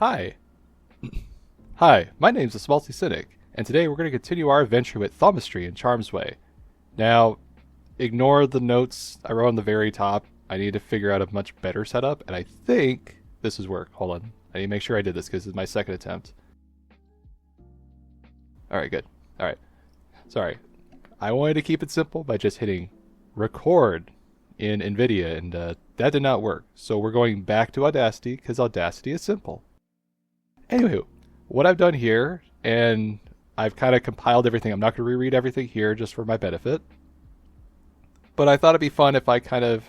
Hi. Hi, my name's the Smalty Cynic, and today we're going to continue our adventure with Thaumistry in Charm's Way. Now, ignore the notes I wrote on the very top. I need to figure out a much better setup, and I think this is work. Hold on. I need to make sure I did this because this is my second attempt. Alright, good. Alright. Sorry. I wanted to keep it simple by just hitting record in NVIDIA, and that did not work. So we're going back to Audacity because Audacity is simple. Anywho, what I've done here, and I've kind of compiled everything. I'm not going to reread everything here just for my benefit. But I thought it'd be fun if I kind of,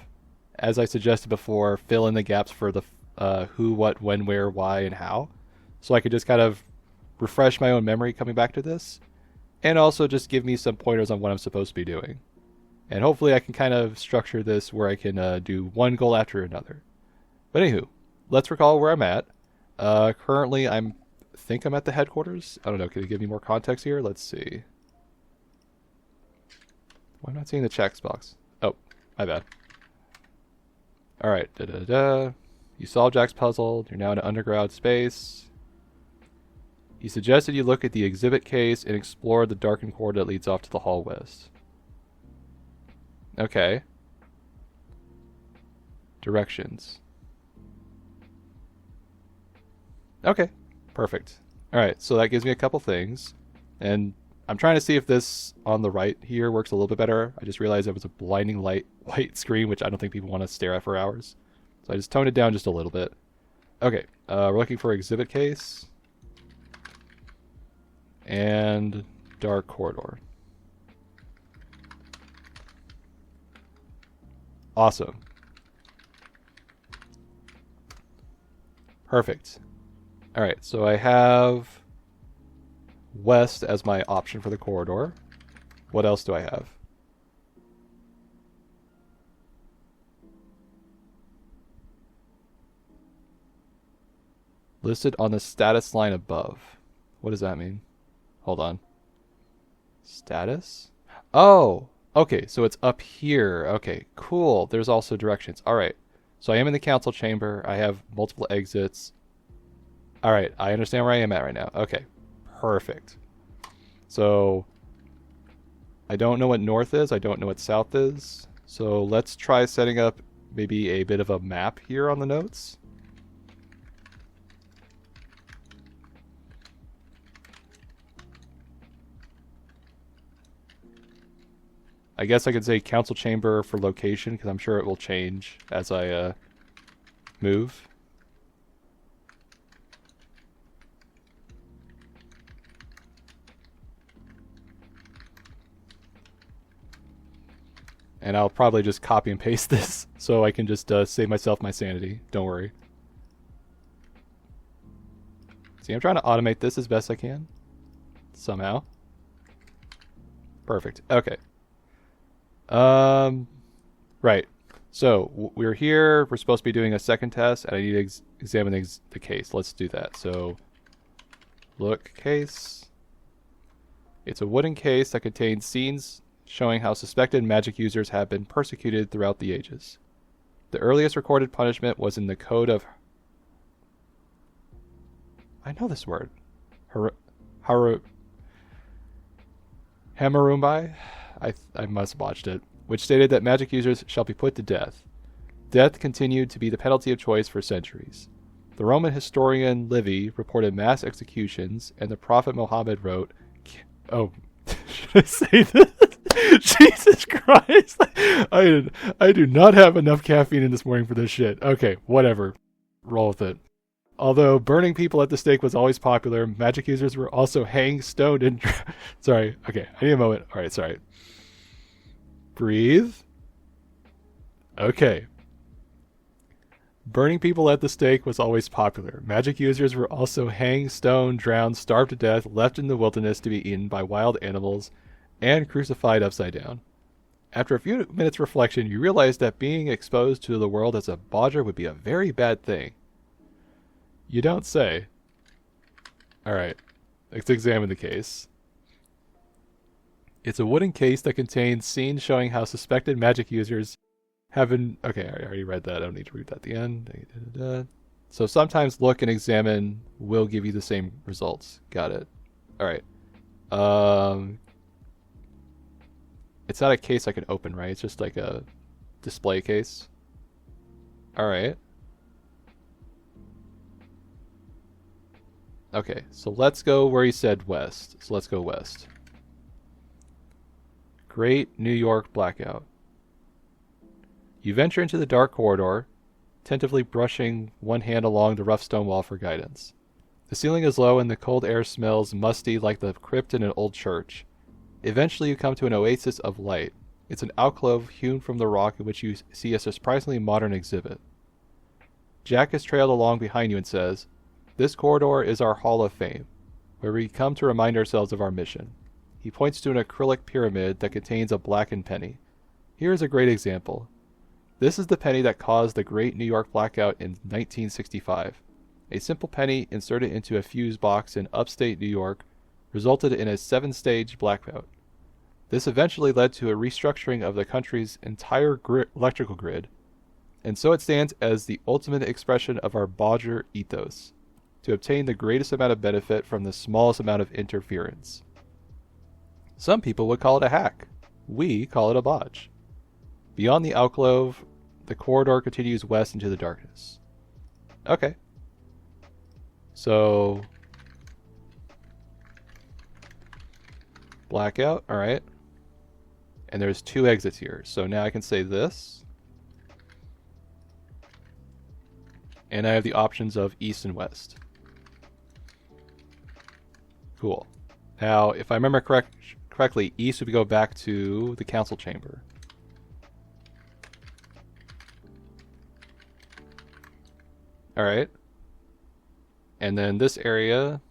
as I suggested before, fill in the gaps for the who, what, when, where, why, and how. So I could just kind of refresh my own memory coming back to this. And also just give me some pointers on what I'm supposed to be doing. And hopefully I can kind of structure this where I can do one goal after another. But anywho, let's recall where I'm at. Currently, I think I'm at the headquarters. I don't know. Can you give me more context here? Let's see. Why am I not seeing the checks box? Oh, my bad. All right. You solved Jack's puzzle. You're now in an underground space. He suggested you look at the exhibit case and explore the darkened corridor that leads off to the hall west. Okay. Directions. Okay, perfect. Alright, so that gives me a couple things. And I'm trying to see if this on the right here works a little bit better. I just realized it was a blinding light white screen, which I don't think people want to stare at for hours. So I just toned it down just a little bit. Okay, we're looking for exhibit case. And dark corridor. Awesome. Perfect. Alright, so I have west as my option for the corridor. What else do I have? Listed on the status line above. What does that mean? Hold on. Status? Oh! Okay, so it's up here. Okay, cool. There's also directions. Alright, so I am in the council chamber. I have multiple exits. Alright, I understand where I am at right now. Okay, perfect. So, I don't know what north is. I don't know what south is. So let's try setting up maybe a bit of a map here on the notes. I guess I could say council chamber for location because I'm sure it will change as I move. And I'll probably just copy and paste this so I can just save myself my sanity. Don't worry. See, I'm trying to automate this as best I can. Somehow. Perfect. Okay. Right. So, we're here. We're supposed to be doing a second test, and I need to examine the case. Let's do that. So, look case. It's a wooden case that contains scenes showing how suspected magic users have been persecuted throughout the ages. The earliest recorded punishment was in the Code of... I know this word. Hammurumbai? I must have botched it. Which stated that magic users shall be put to death. Death continued to be the penalty of choice for centuries. The Roman historian Livy reported mass executions, and the Prophet Muhammad wrote... Oh, should I say this? Jesus Christ. I do not have enough caffeine in this morning for this shit. Okay, whatever. Roll with it. Although burning people at the stake was always popular, magic users were also hanged, stoned, and... Sorry. Okay, I need a moment. Alright, sorry. Breathe. Okay. Burning people at the stake was always popular. Magic users were also hanged, stoned, drowned, starved to death, left in the wilderness to be eaten by wild animals, and crucified upside down. After a few minutes reflection, you realize that being exposed to the world as a bodger would be a very bad thing. You don't say. Alright, let's examine the case. It's a wooden case that contains scenes showing how suspected magic users have been... Okay, I already read that. I don't need to read that at the end. So sometimes look and examine will give you the same results. Got it. All right. It's not a case I can open, right? It's just like a display case. All right. Okay, so let's go where he said west. So let's go west. Great New York blackout. You venture into the dark corridor, tentatively brushing one hand along the rough stone wall for guidance. The ceiling is low and the cold air smells musty like the crypt in an old church. Eventually you come to an oasis of light. It's an alcove hewn from the rock in which you see a surprisingly modern exhibit. Jack is trailed along behind you and says, "This corridor is our Hall of Fame, where we come to remind ourselves of our mission." He points to an acrylic pyramid that contains a blackened penny. Here is a great example. This is the penny that caused the Great New York Blackout in 1965. A simple penny inserted into a fuse box in upstate New York resulted in a 7-stage blackout. This eventually led to a restructuring of the country's entire electrical grid, and so it stands as the ultimate expression of our Bodger ethos, to obtain the greatest amount of benefit from the smallest amount of interference. Some people would call it a hack. We call it a bodge. Beyond the alcove, the corridor continues west into the darkness. Okay. So, blackout, alright. And there's 2 exits here. So now I can say this. And I have the options of east and west. Cool. Now, if I remember correctly, east would go back to the council chamber. Alright. And then this area,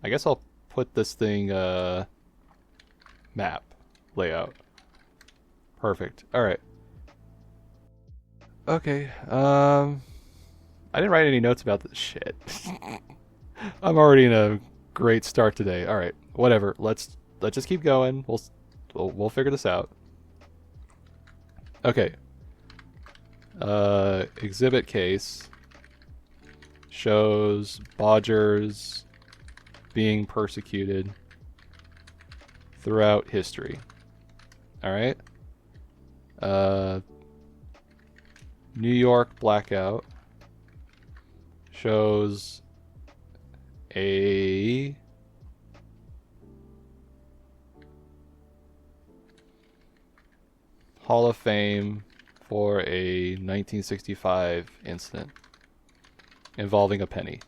I guess I'll put this thing, map layout. Perfect. Alright. Okay, I didn't write any notes about this shit. I'm already in a great start today. Alright, whatever. Let's just keep going. We'll figure this out. Okay. Exhibit case shows Bodgers being persecuted throughout history. Alright. New York blackout shows a Hall of Fame for a 1965 incident involving a penny.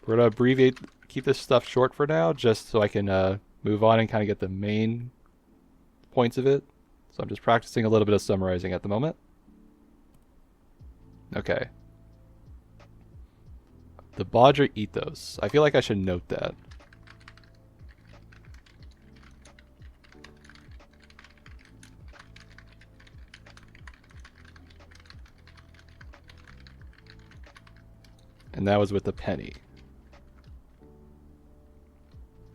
We're going to keep this stuff short for now, just so I can move on and kind of get the main points of it. So I'm just practicing a little bit of summarizing at the moment. Okay. The Bodger ethos. I feel like I should note that. And that was with the penny.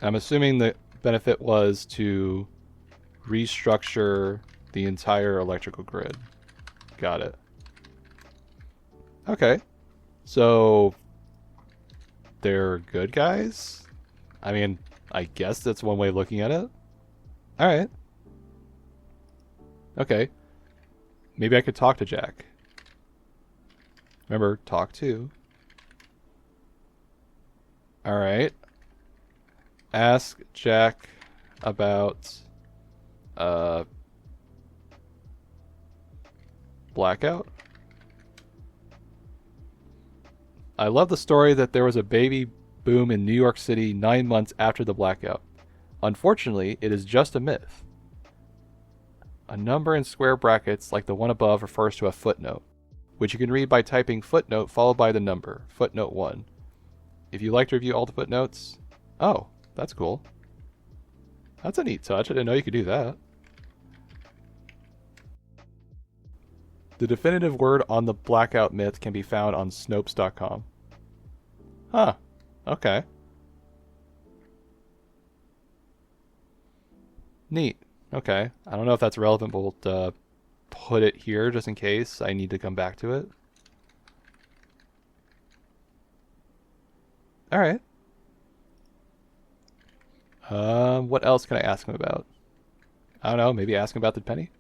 I'm assuming the benefit was to restructure the entire electrical grid. Got it. Okay. So they're good guys? I mean, I guess that's one way of looking at it. Alright. Okay. Maybe I could talk to Jack. Remember, talk to. Alright. Ask Jack about blackout. I love the story that there was a baby boom in New York City 9 months after the blackout. Unfortunately, it is just a myth. A number in square brackets like the one above refers to a footnote, which you can read by typing footnote followed by the number, footnote 1. If you like to review all the footnotes... Oh, that's cool. That's a neat touch. I didn't know you could do that. The definitive word on the blackout myth can be found on Snopes.com. Huh. Okay. Neat. Okay. I don't know if that's relevant, but we'll put it here just in case I need to come back to it. Alright. What else can I ask him about? I don't know, maybe ask him about the penny?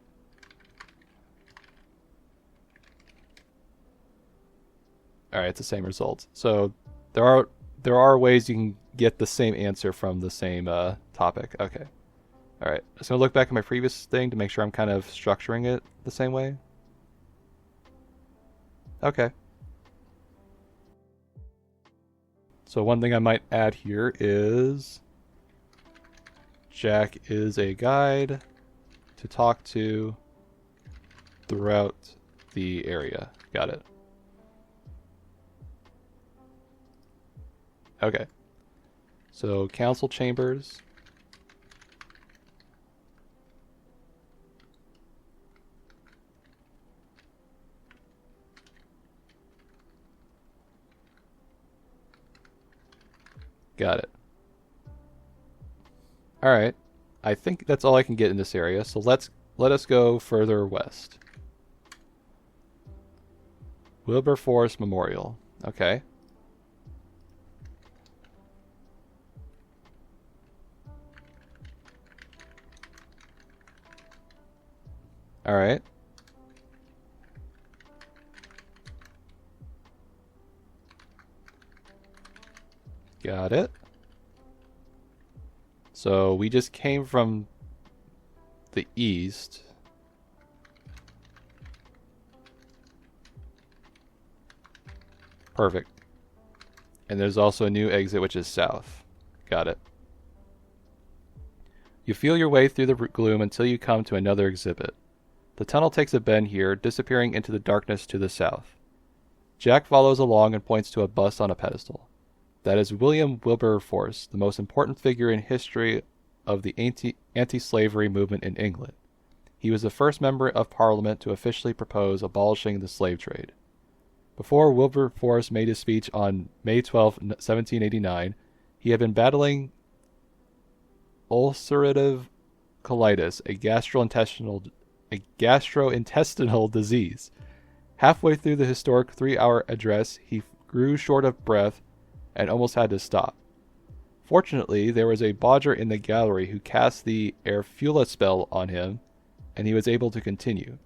Alright, it's the same result. So there are ways you can get the same answer from the same topic. Okay. Alright, I'm just going to look back at my previous thing to make sure I'm kind of structuring it the same way. Okay. So one thing I might add here is Jack is a guide to talk to throughout the area. Got it. Okay. So council chambers. Got it. Alright. I think that's all I can get in this area, so let us go further west. Wilberforce Memorial. Okay. Alright. Got it. So we just came from the east. Perfect. And there's also a new exit which is south. Got it. You feel your way through the gloom until you come to another exhibit. The tunnel takes a bend here, disappearing into the darkness to the south. Jack follows along and points to a bust on a pedestal. That is William Wilberforce, the most important figure in history of the anti-slavery movement in England. He was the first member of Parliament to officially propose abolishing the slave trade. Before Wilberforce made his speech on May 12, 1789, he had been battling ulcerative colitis, a gastrointestinal disease. Halfway through the historic 3-hour address, he grew short of breath and almost had to stop. Fortunately, there was a bodger in the gallery who cast the Erfula spell on him, and he was able to continue.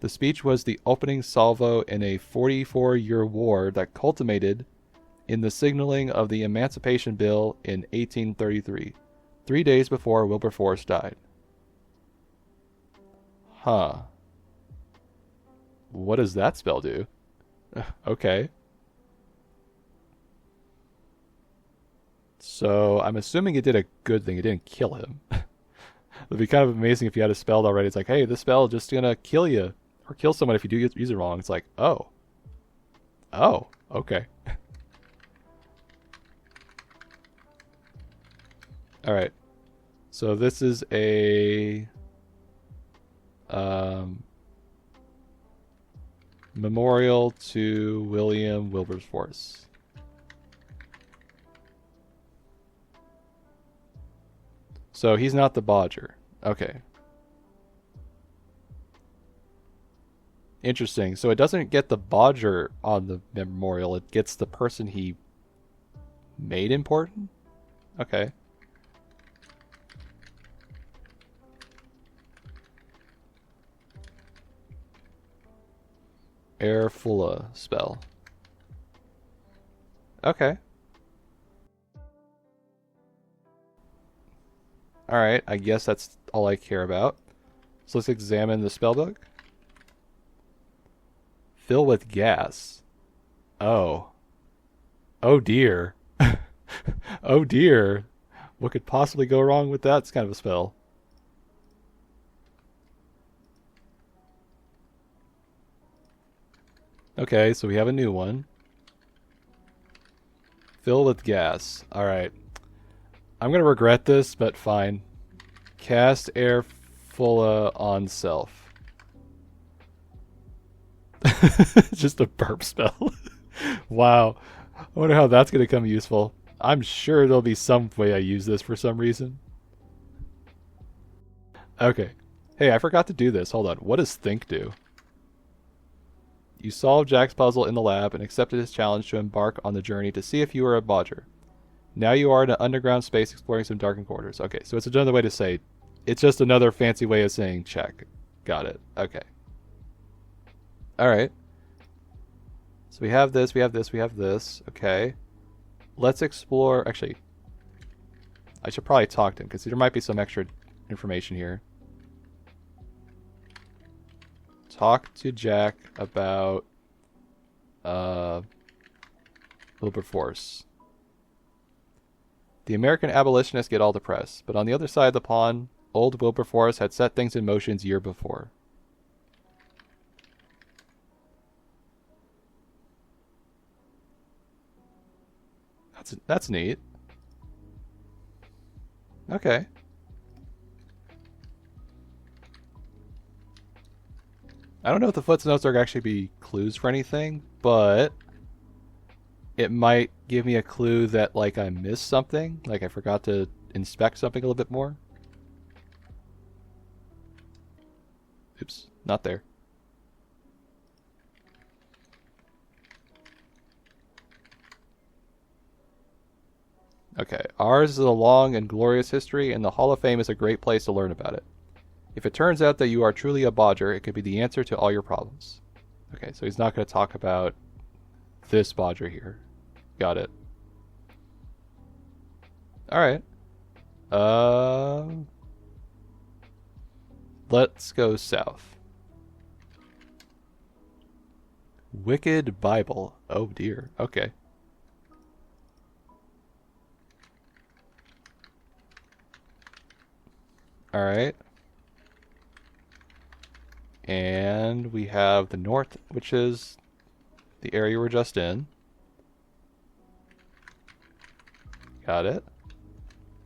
The speech was the opening salvo in a 44-year war that culminated in the signaling of the Emancipation Bill in 1833, 3 days before Wilberforce died. Huh. What does that spell do? Okay. So I'm assuming it did a good thing. It didn't kill him. It'd be kind of amazing if you had a spell already. It's like, hey, this spell is just gonna kill you or kill someone if you do use it wrong. It's like, oh, okay. All right. So this is a memorial to William Wilberforce. So he's not the bodger. Okay. Interesting. So it doesn't get the bodger on the memorial. It gets the person he made important? Okay. Erfula spell. Okay. Alright, I guess that's all I care about. So let's examine the spellbook. Fill with gas. Oh. Oh dear. Oh dear. What could possibly go wrong with that kind of a spell? Okay, so we have a new one. Fill with gas. Alright. I'm going to regret this, but fine. Cast Erfula on self. Just a burp spell. Wow. I wonder how that's going to come useful. I'm sure there'll be some way I use this for some reason. Okay. Hey, I forgot to do this. Hold on. What does think do? You solved Jack's puzzle in the lab and accepted his challenge to embark on the journey to see if you were a bodger. Now you are in an underground space exploring some darkened corridors. Okay, so it's another way to say... It's just another fancy way of saying check. Got it. Okay. Alright. So we have this, we have this, we have this. Okay. Let's explore... Actually, I should probably talk to him, because there might be some extra information here. Talk to Jack about... Wilberforce. The American abolitionists get all the press, but on the other side of the pond, old Wilberforce had set things in motion years before. That's neat. Okay. I don't know if the footnotes are actually be clues for anything, but it might give me a clue that, like, I missed something. Like, I forgot to inspect something a little bit more. Oops, not there. Okay, ours is a long and glorious history, and the Hall of Fame is a great place to learn about it. If it turns out that you are truly a bodger, it could be the answer to all your problems. Okay, so he's not going to talk about this bodger here. Got it. Alright. Let's go south. Wicked Bible. Oh dear. Okay. Alright. And we have the north, which is the area we're just in. Got it.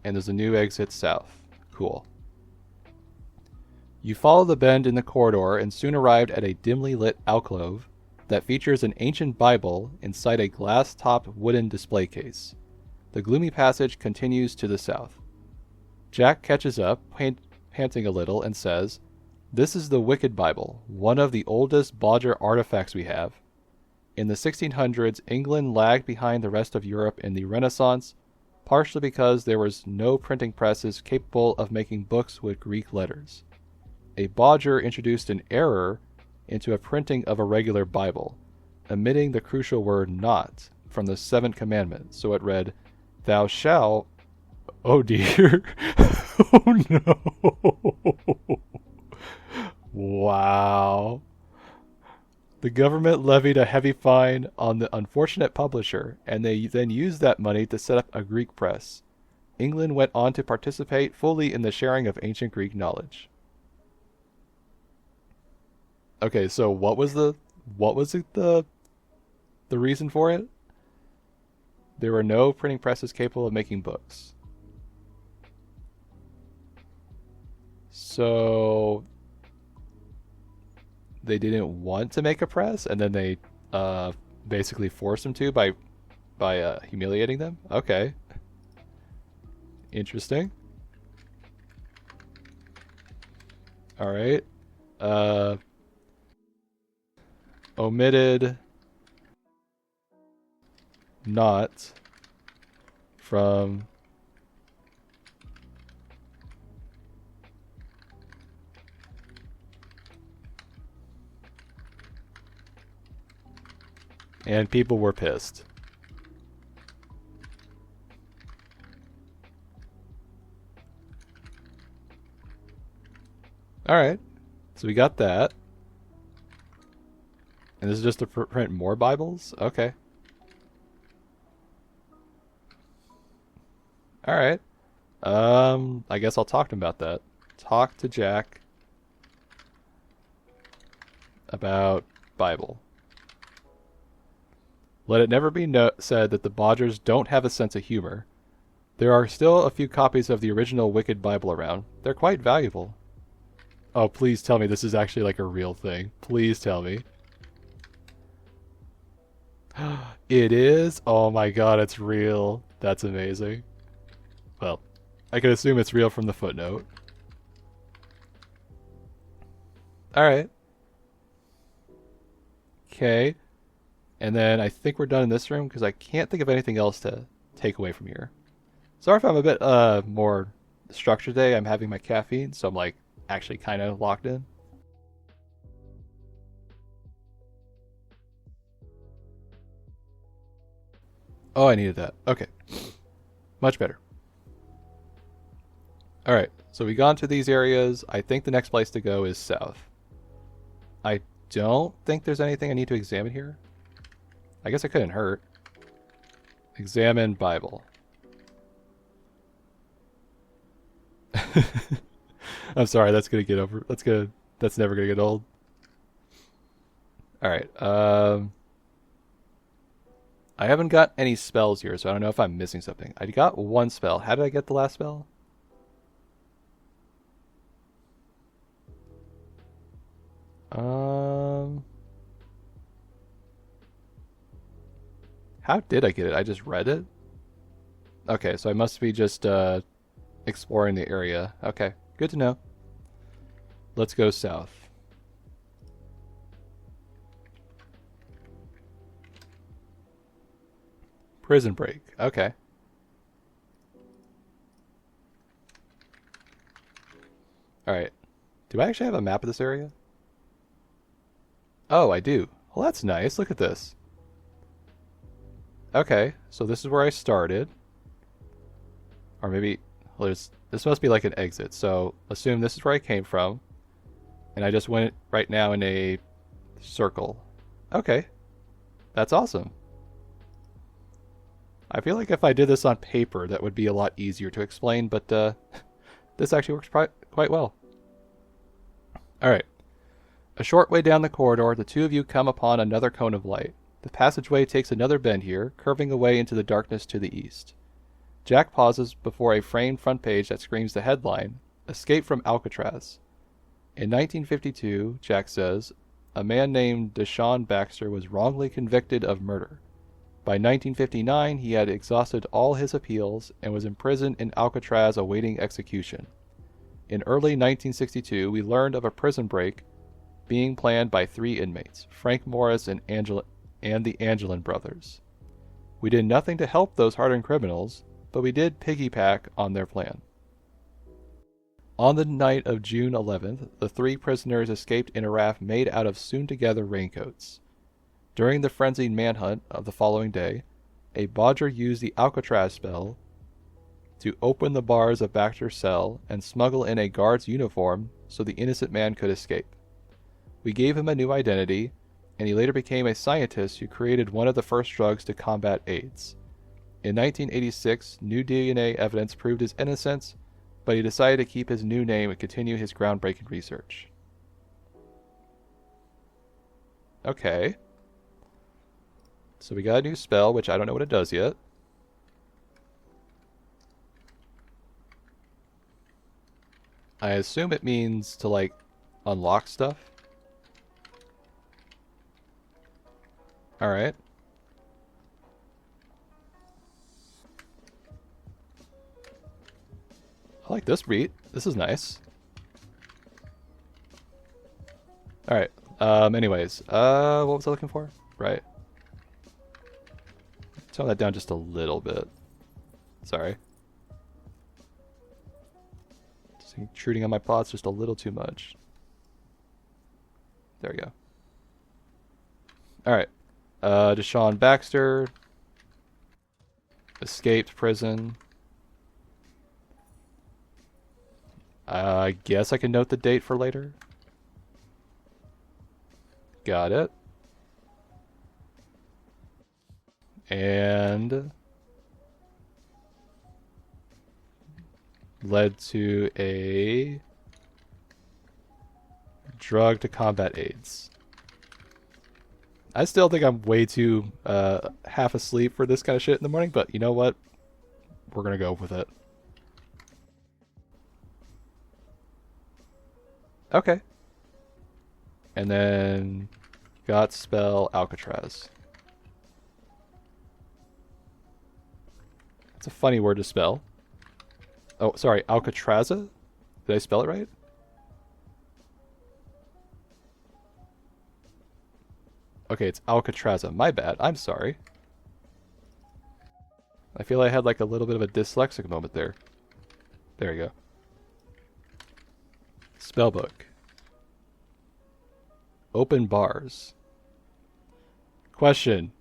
And there's a new exit south. Cool. You follow the bend in the corridor and soon arrived at a dimly lit alcove that features an ancient Bible inside a glass-topped wooden display case. The gloomy passage continues to the south. Jack catches up, panting a little, and says, "This is the Wicked Bible, one of the oldest bodger artifacts we have. In the 1600s, England lagged behind the rest of Europe in the Renaissance, partially because there was no printing presses capable of making books with Greek letters. A bodger introduced an error into a printing of a regular Bible, omitting the crucial word 'not' from the 7th commandment, so it read, 'Thou shalt.' Oh dear. Oh no. Wow. The government levied a heavy fine on the unfortunate publisher, and they then used that money to set up a Greek press. England went on to participate fully in the sharing of ancient Greek knowledge." Okay, so what was the reason for it? There were no printing presses capable of making books. So they didn't want to make a press, and then they basically forced them to by humiliating them? Okay. Interesting. Alright. Omitted not from and people were pissed. Alright, so we got that. And this is just to print more Bibles? Okay. Alright. I guess I'll talk to him about that. Talk to Jack about Bible. Let it never be said that the Bodgers don't have a sense of humor. There are still a few copies of the original Wicked Bible around. They're quite valuable. Oh, please tell me this is actually like a real thing. Please tell me. It is? Oh my god, it's real. That's amazing. Well, I can assume it's real from the footnote. Alright. Okay. And then I think we're done in this room because I can't think of anything else to take away from here. Sorry if I'm a bit more structured today. I'm having my caffeine, so I'm like actually kind of locked in. Oh, I needed that. Okay. Much better. Alright, so we gone to these areas. I think the next place to go is south. I don't think there's anything I need to examine here. I guess it couldn't hurt. Examine Bible. I'm sorry, that's gonna get over. That's never gonna get old. Alright, I haven't got any spells here, so I don't know if I'm missing something. I got one spell. How did I get the last spell? How did I get it? I just read it? Okay, so I must be just exploring the area. Okay, good to know. Let's go south. Prison break. Okay. Alright. Do I actually have a map of this area? Oh, I do. Well, that's nice. Look at this. Okay, so this is where I started. Or maybe... Well, this must be like an exit. So, assume this is where I came from. And I just went right now in a circle. Okay. That's awesome. I feel like if I did this on paper, that would be a lot easier to explain, but this actually works quite well. Alright. A short way down the corridor, the two of you come upon another cone of light. The passageway takes another bend here, curving away into the darkness to the east. Jack pauses before a framed front page that screams the headline, Escape from Alcatraz. In 1952, Jack says, a man named Deshaun Baxter was wrongly convicted of murder. By 1959, he had exhausted all his appeals and was imprisoned in Alcatraz awaiting execution. In early 1962, we learned of a prison break being planned by three inmates, Frank Morris and the Angelin brothers. We did nothing to help those hardened criminals, but we did piggyback on their plan. On the night of June 11th, the three prisoners escaped in a raft made out of sewn-together raincoats. During the frenzied manhunt of the following day, a bodger used the Alcatraz spell to open the bars of Baxter's cell and smuggle in a guard's uniform so the innocent man could escape. We gave him a new identity, and he later became a scientist who created one of the first drugs to combat AIDS. In 1986, new DNA evidence proved his innocence, but he decided to keep his new name and continue his groundbreaking research. Okay. So we got a new spell, which I don't know what it does yet. I assume it means to, like, unlock stuff. Alright. I like this beat. This is nice. Alright. Anyways. What was I looking for? Right. Tone that down just a little bit. Sorry. Just intruding on my plots just a little too much. There we go. Alright. Deshaun Baxter. Escaped prison. I guess I can note the date for later. Got it. And led to a drug to combat AIDS. I still think I'm way too half asleep for this kind of shit in the morning, but you know what? We're gonna go with it. Okay. And then got spell Alcatraz. It's a funny word to spell. Oh, sorry, Alcatraza? Did I spell it right? Okay, it's Alcatraza. My bad. I'm sorry. I feel I had like a little bit of a dyslexic moment there. There we go. Spellbook. Open bars. Question.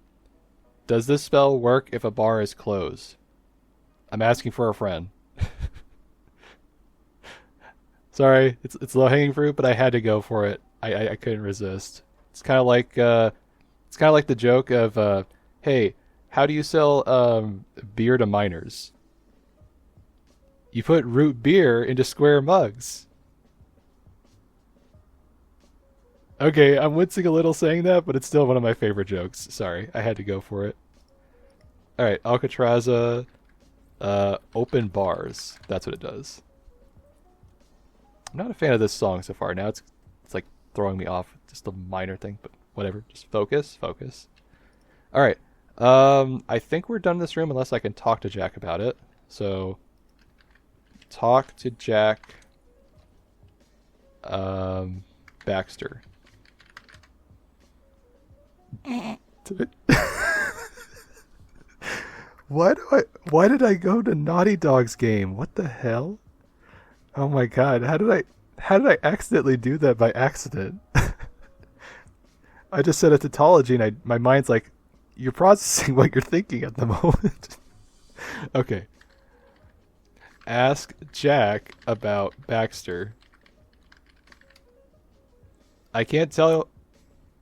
Does this spell work if a bar is closed? I'm asking for a friend. Sorry, it's low-hanging fruit, but I had to go for it. I couldn't resist. It's kind of like the joke of hey, how do you sell beer to minors? You put root beer into square mugs. Okay, I'm wincing a little saying that, but it's still one of my favorite jokes. Sorry, I had to go for it. All right, Alcatraza, open bars. That's what it does. I'm not a fan of this song so far. Now it's like throwing me off. Just a minor thing, but whatever. Just focus. All right. I think we're done in this room unless I can talk to Jack about it. So, talk to Jack. Baxter. Why did I go to Naughty Dog's game? What the hell? Oh my god, how did I accidentally do that by accident? I just said a tautology and my mind's like, you're processing what you're thinking at the moment. Okay. Ask Jack about Baxter. I can't tell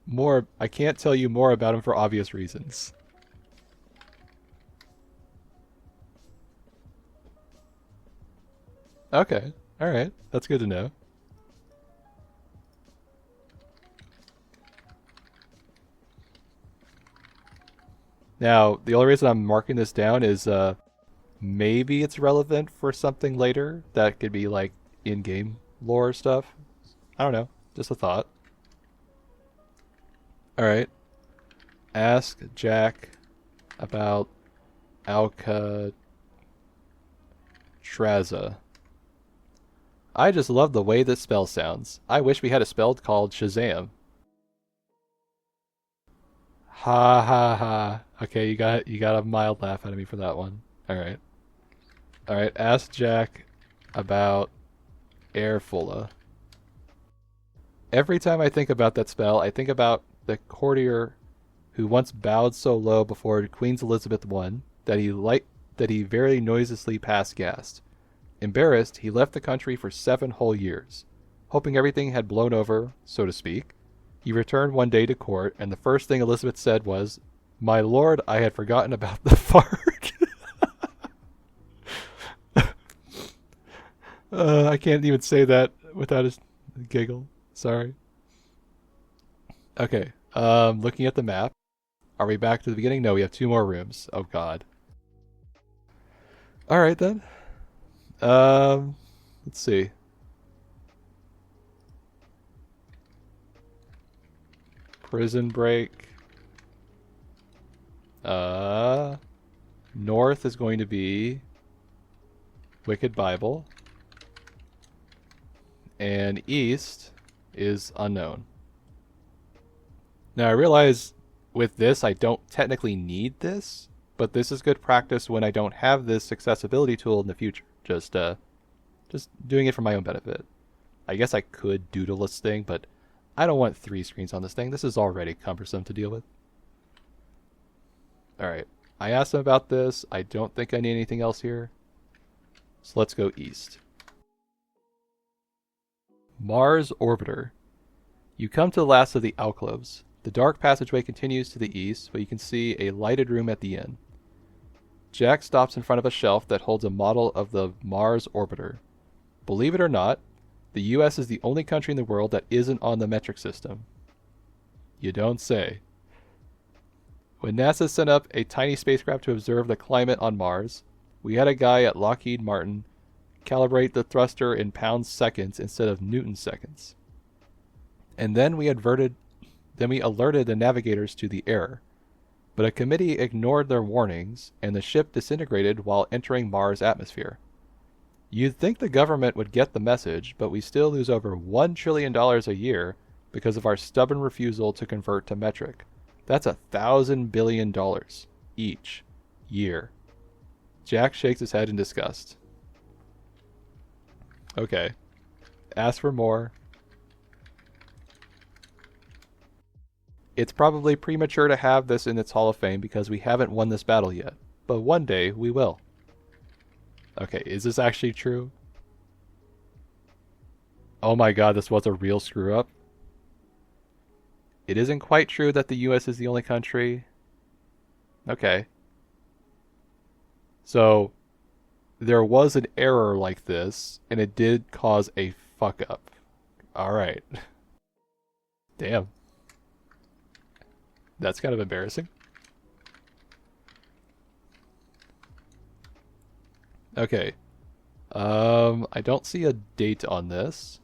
you more about him for obvious reasons. Okay. All right. That's good to know. Now, the only reason I'm marking this down is maybe it's relevant for something later that could be like in-game lore stuff. I don't know. Just a thought. All right. Ask Jack about Alcatraza. I just love the way this spell sounds. I wish we had a spell called Shazam. Ha ha ha. Okay, you got a mild laugh out of me for that one. Alright. Alright, ask Jack about Airfulla. Every time I think about that spell, I think about the courtier who once bowed so low before Queen Elizabeth I that he very noiselessly passed gas. Embarrassed, he left the country for 7 whole years. Hoping everything had blown over, so to speak, he returned one day to court, and the first thing Elizabeth said was, "My lord, I had forgotten about the fart." I can't even say that without a giggle. Sorry. Okay, looking at the map. Are we back to the beginning? No, we have 2 more rooms. Oh god. Alright then. Let's see. Prison Break. North is going to be Wicked Bible. And East is unknown. Now I realize with this I don't technically need this, but this is good practice when I don't have this accessibility tool in the future. Just doing it for my own benefit. I guess I could doodle this thing, but I don't want 3 screens on this thing. This is already cumbersome to deal with. Alright, I asked him about this. I don't think I need anything else here. So let's go east. Mars Orbiter. You come to the last of the alcoves. The dark passageway continues to the east, but you can see a lighted room at the end. Jack stops in front of a shelf that holds a model of the Mars Orbiter. Believe it or not, the US is the only country in the world that isn't on the metric system. You don't say. When NASA sent up a tiny spacecraft to observe the climate on Mars, we had a guy at Lockheed Martin calibrate the thruster in pounds seconds instead of newton seconds. And then we alerted the navigators to the error. But a committee ignored their warnings, and the ship disintegrated while entering Mars' atmosphere. You'd think the government would get the message, but we still lose over $1 trillion a year because of our stubborn refusal to convert to metric. That's $1,000 billion each year. Jack shakes his head in disgust. Okay. Ask for more. It's probably premature to have this in its Hall of Fame because we haven't won this battle yet. But one day we will. Okay, is this actually true? Oh my god, this was a real screw up. It isn't quite true that the US is the only country. Okay. So, there was an error like this, and it did cause a fuck up. Alright. Damn. That's kind of embarrassing. Okay. I don't see a date on this,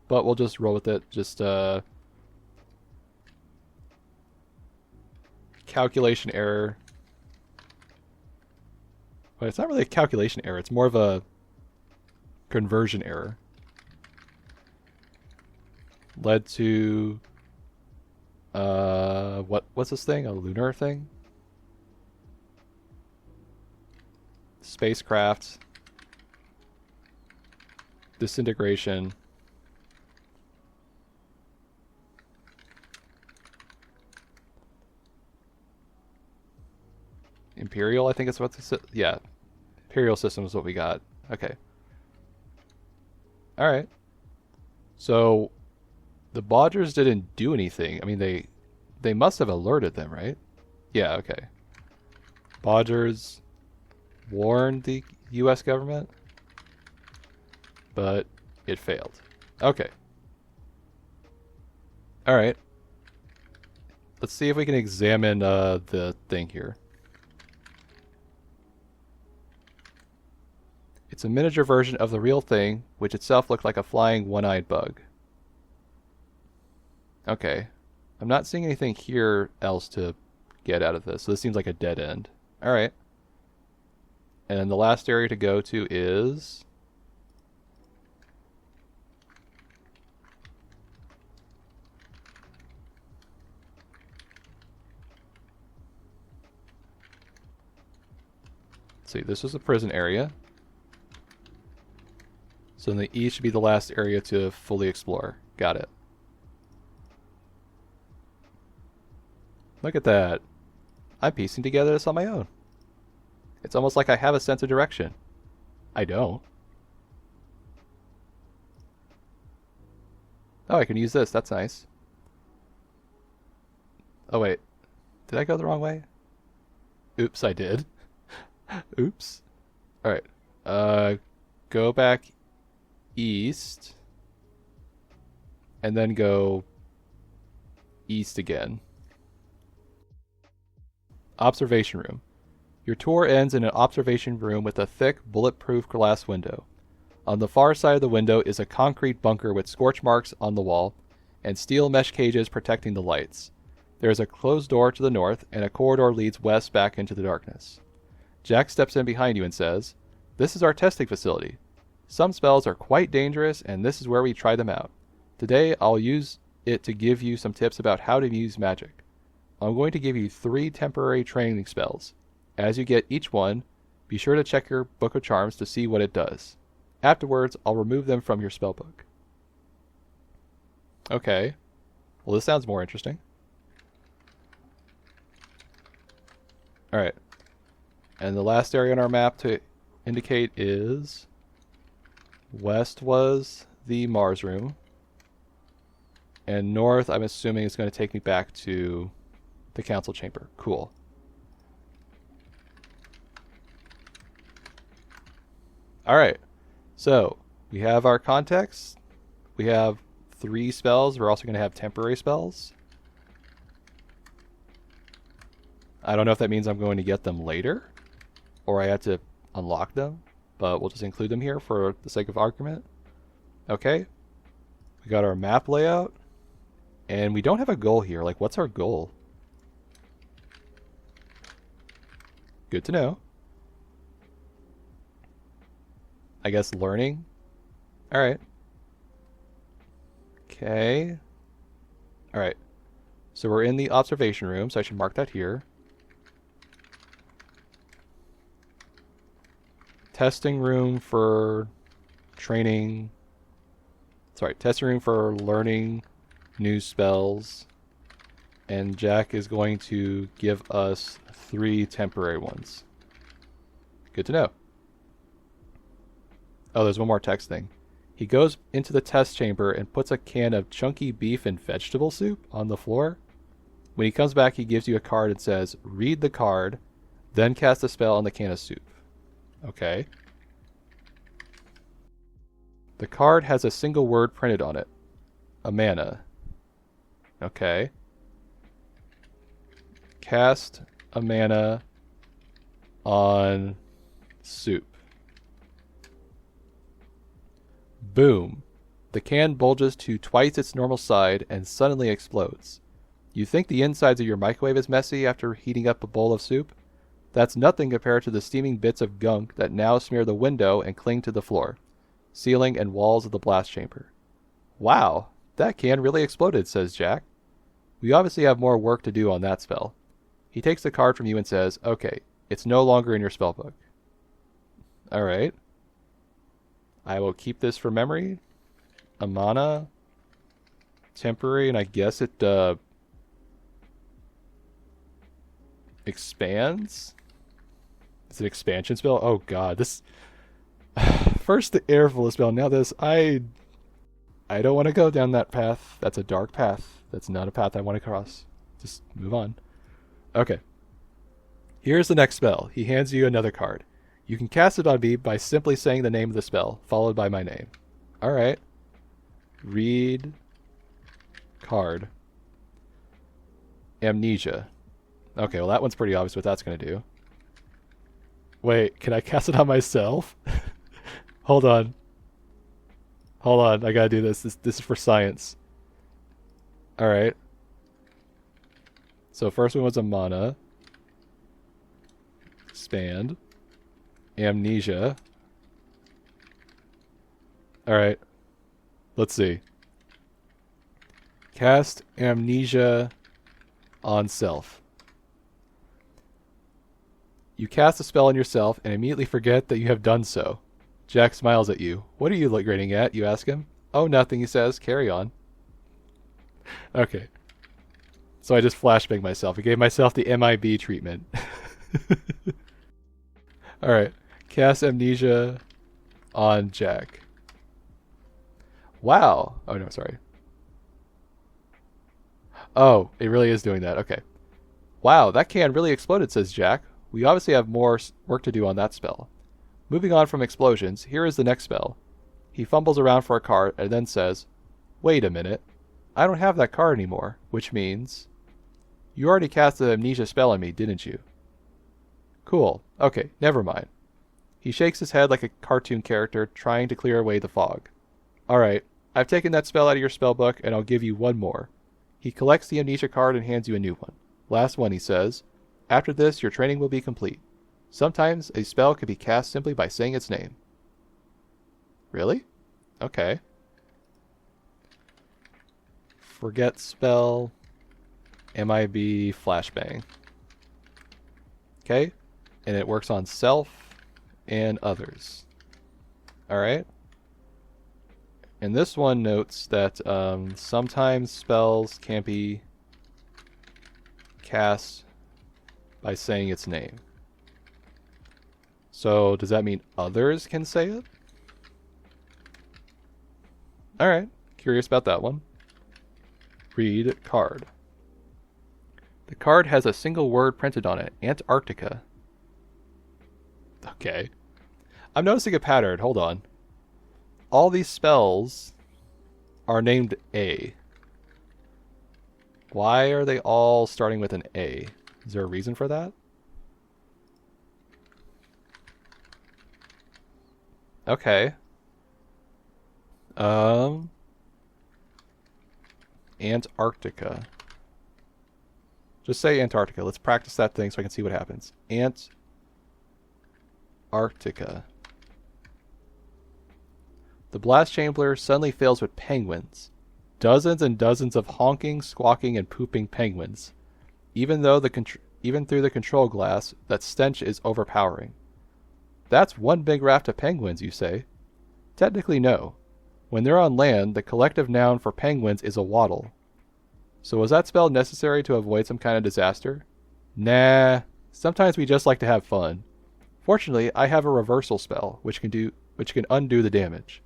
but we'll just roll with it. Just, calculation error. But it's not really a calculation error, it's more of a conversion error. Led to what's this thing? A lunar thing? Spacecraft. Disintegration. Imperial, I think it's what this is. Yeah. Imperial system is what we got. Okay. Alright. So the Bodgers didn't do anything. I mean, they must have alerted them, right? Yeah, okay. Bodgers warned the US government, but it failed. Okay. Alright. Let's see if we can examine the thing here. It's a miniature version of the real thing, which itself looked like a flying one-eyed bug. Okay. I'm not seeing anything here else to get out of this, so this seems like a dead end. Alright. And the last area to go to is... Let's see, this was the prison area. So the E should be the last area to fully explore. Got it. Look at that. I'm piecing together this on my own. It's almost like I have a sense of direction. I don't. Oh, I can use this. That's nice. Oh, wait. Did I go the wrong way? Oops, I did. Oops. Alright. Go back east. And then go east again. Observation room. Your tour ends in an observation room with a thick, bulletproof glass window. On the far side of the window is a concrete bunker with scorch marks on the wall and steel mesh cages protecting the lights. There is a closed door to the north, and a corridor leads west back into the darkness. Jack steps in behind you and says, "This is our testing facility. Some spells are quite dangerous, and this is where we try them out. Today, I'll use it to give you some tips about how to use magic. I'm going to give you 3 temporary training spells. As you get each one, be sure to check your Book of Charms to see what it does. Afterwards, I'll remove them from your spellbook." Okay. Well, this sounds more interesting. Alright. And the last area on our map to indicate is... west was the Mars room. And north, I'm assuming, is going to take me back to the council chamber. Cool. Alright. So, we have our context. We have 3 spells. We're also going to have temporary spells. I don't know if that means I'm going to get them later, or I have to unlock them, but we'll just include them here for the sake of argument. Okay. We got our map layout, and we don't have a goal here. Like, what's our goal? Good to know. I guess learning. Alright. Okay. Alright. So we're in the observation room, so I should mark that here. Testing room for training. Sorry, testing room for learning new spells. And Jack is going to give us 3 temporary ones. Good to know. Oh, there's one more text thing. He goes into the test chamber and puts a can of chunky beef and vegetable soup on the floor. When he comes back, he gives you a card and says, read the card, then cast a spell on the can of soup. Okay. The card has a single word printed on it. Amana. Okay. Cast Amana on soup. Boom. The can bulges to twice its normal side and suddenly explodes. You think the insides of your microwave is messy after heating up a bowl of soup? That's nothing compared to the steaming bits of gunk that now smear the window and cling to the floor, ceiling, and walls of the blast chamber. Wow, that can really exploded, says Jack. We obviously have more work to do on that spell. He takes the card from you and says, okay, it's no longer in your spellbook. Alright. I will keep this for memory. Amana. Temporary, and I guess it expands? It's an expansion spell? Oh god, this... First the airful spell, now this. I don't want to go down that path. That's a dark path. That's not a path I want to cross. Just move on. Okay. Here's the next spell. He hands you another card. You can cast it on me by simply saying the name of the spell, followed by my name. Alright. Read card. Amnesia. Okay, well that one's pretty obvious what that's going to do. Wait, can I cast it on myself? Hold on. Hold on, I gotta do this. This is for science. Alright. So first one was Amana. Expand. Amnesia. Alright. Let's see. Cast Amnesia on self. You cast a spell on yourself and immediately forget that you have done so. Jack smiles at you. What are you grinning at? You ask him. Oh, nothing, he says. Carry on. Okay. So I just flashbanged myself. I gave myself the MIB treatment. Alright. Cast Amnesia on Jack. Wow. Oh, no, sorry. Oh, it really is doing that. Okay. Wow, that can really exploded, says Jack. We obviously have more work to do on that spell. Moving on from explosions, here is the next spell. He fumbles around for a card and then says, wait a minute. I don't have that card anymore, which means... You already cast the amnesia spell on me, didn't you? Cool. Okay, never mind. He shakes his head like a cartoon character trying to clear away the fog. Alright, I've taken that spell out of your spellbook and I'll give you one more. He collects the amnesia card and hands you a new one. Last one, he says. After this, your training will be complete. Sometimes a spell can be cast simply by saying its name. Really? Okay. Forget spell. MIB flashbang. Okay. And it works on self and others. Alright. And this one notes that sometimes spells can be cast by saying its name. So does that mean others can say it? Alright, curious about that one. Read card. The card has a single word printed on it, Antarctica. Okay. I'm noticing a pattern, hold on. All these spells are named A. Why are they all starting with an A? Is there a reason for that? Okay. Antarctica. Just say Antarctica. Let's practice that thing so I can see what happens. Antarctica. The blast chamber suddenly fills with penguins. Dozens and dozens of honking, squawking, and pooping penguins. Even through the control glass, that stench is overpowering. That's one big raft of penguins, you say? Technically, no. When they're on land, the collective noun for penguins is a waddle. So was that spell necessary to avoid some kind of disaster? Nah, sometimes we just like to have fun. Fortunately, I have a reversal spell, which can undo the damage.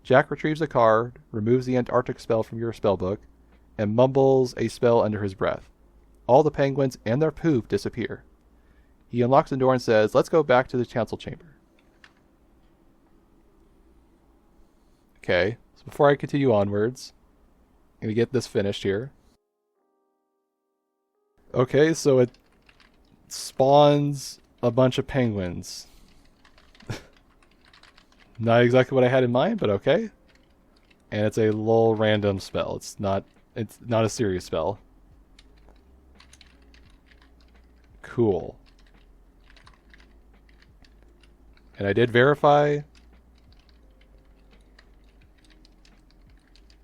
Jack retrieves a card, removes the Antarctic spell from your spellbook, and mumbles a spell under his breath. All the penguins and their poop disappear. He unlocks the door and says, "Let's go back to the council chamber." Okay, so before I continue onwards, I'm going to get this finished here. Okay, so it spawns a bunch of penguins. Not exactly what I had in mind, but okay. And it's a little random spell. It's not a serious spell. Cool. And I did verify.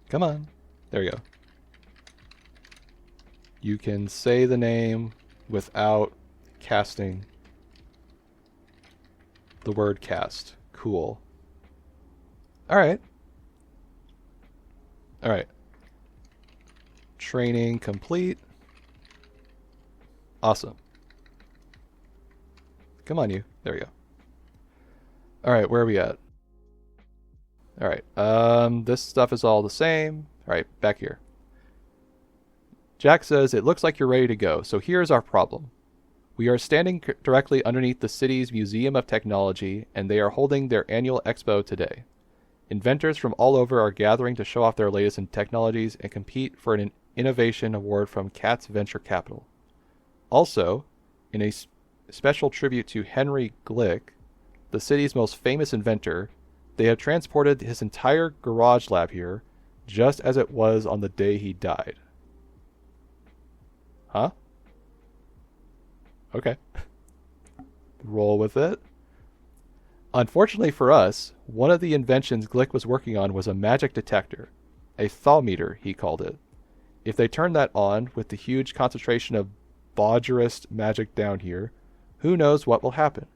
Come on. There we go. You can say the name without casting the word cast. Cool. Alright. Alright. Training complete. Awesome. Come on, you. There we go. Alright, where are we at? Alright, this stuff is all the same. Alright, back here. Jack says, "It looks like you're ready to go, so here's our problem. We are standing directly underneath the city's Museum of Technology, and they are holding their annual expo today. Inventors from all over are gathering to show off their latest in technologies and compete for an innovation award from Cat's Venture Capital. Also, in a special tribute to Henry Glick, the city's most famous inventor, they have transported his entire garage lab here, just as it was on the day he died." Huh? Okay. Roll with it. "Unfortunately for us, one of the inventions Glick was working on was a magic detector. A Thaumistry, he called it. If they turn that on, with the huge concentration of Bodgerist magic down here, who knows what will happen?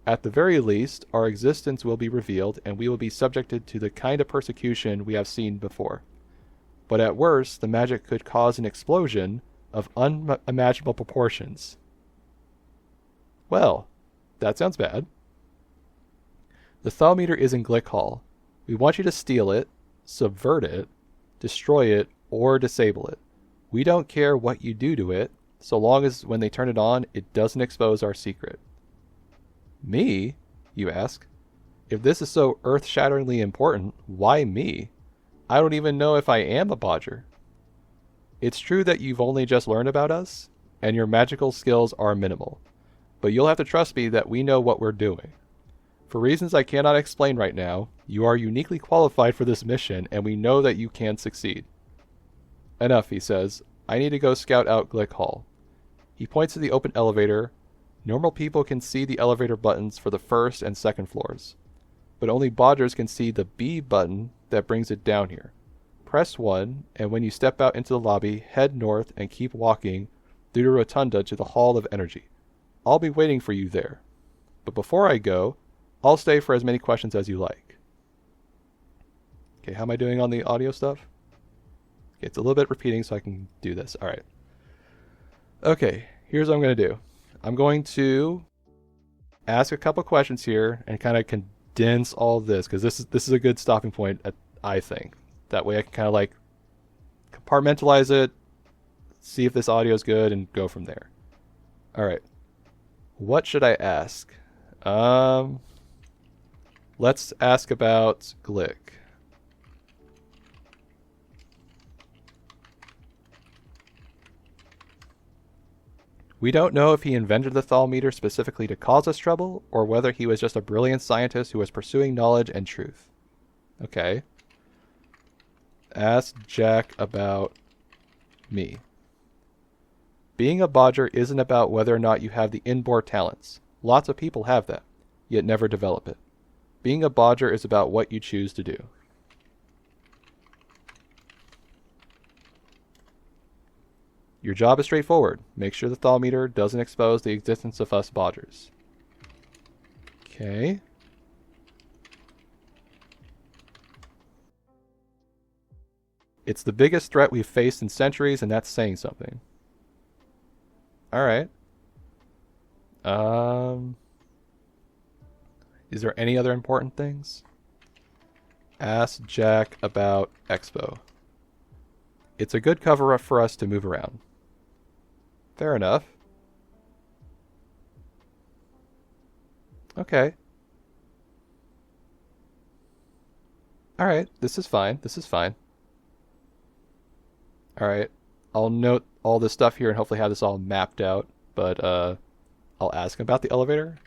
At the very least, our existence will be revealed, and we will be subjected to the kind of persecution we have seen before. But at worst, the magic could cause an explosion of unimaginable proportions." Well, that sounds bad. "The Thaumistry is in Glick Hall. We want you to steal it, subvert it, destroy it, or disable it. We don't care what you do to it, so long as when they turn it on, it doesn't expose our secret." Me? You ask. If this is so earth-shatteringly important, why me? I don't even know if I am a Bodger. It's true that you've only just learned about us, and your magical skills are minimal, but you'll have to trust me that we know what we're doing. For reasons I cannot explain right now, you are uniquely qualified for this mission, and we know that you can succeed. Enough, he says. I need to go scout out Glick Hall. He points to the open elevator. Normal people can see the elevator buttons for the first and second floors, but only Bodgers can see the B button that brings it down here. Press 1, and when you step out into the lobby, head north and keep walking through the rotunda to the Hall of Energy. I'll be waiting for you there. But before I go, I'll stay for as many questions as you like. Okay, how am I doing on the audio stuff? Okay, it's a little bit repeating, so I can do this. Alright. Okay, here's what I'm going to do. I'm going to ask a couple questions here and kind of condense all this, because this is a good stopping point, I think. That way I can kind of like compartmentalize it, see if this audio is good, and go from there. Alright. What should I ask? Let's ask about Glick. We don't know if he invented the Thaumistry specifically to cause us trouble, or whether he was just a brilliant scientist who was pursuing knowledge and truth. Okay. Ask Jack about me. Being a Bodger isn't about whether or not you have the inborn talents. Lots of people have that, yet never develop it. Being a Bodger is about what you choose to do. Your job is straightforward. Make sure the Thaumistry doesn't expose the existence of us bodgers. Okay. It's the biggest threat we've faced in centuries, and that's saying something. Alright. Is there any other important things? Ask Jack about Expo. It's a good cover-up for us to move around. Fair enough. Okay. Alright, this is fine. This is fine. Alright. I'll note all this stuff here and hopefully have this all mapped out, but I'll ask him about the elevator.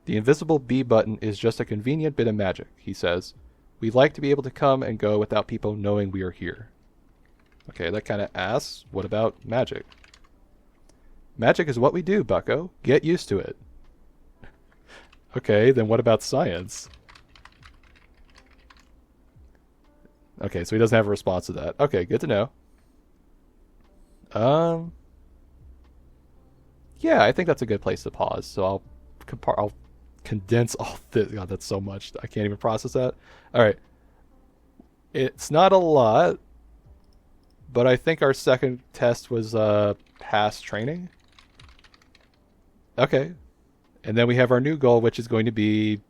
The invisible B button is just a convenient bit of magic, he says. We'd like to be able to come and go without people knowing we are here. Okay, that kind of asks, what about magic? Magic is what we do, bucko. Get used to it. Okay, then what about science? Okay, so he doesn't have a response to that. Okay, good to know. Yeah, I think that's a good place to pause. So I'll condense all this. God, that's so much. I can't even process that. All right. It's not a lot, but I think our second test was past training. Okay. And then we have our new goal, which is going to be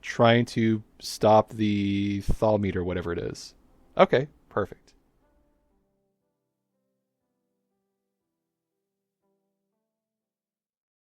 trying to stop the Thaumistry, whatever it is. Okay, perfect.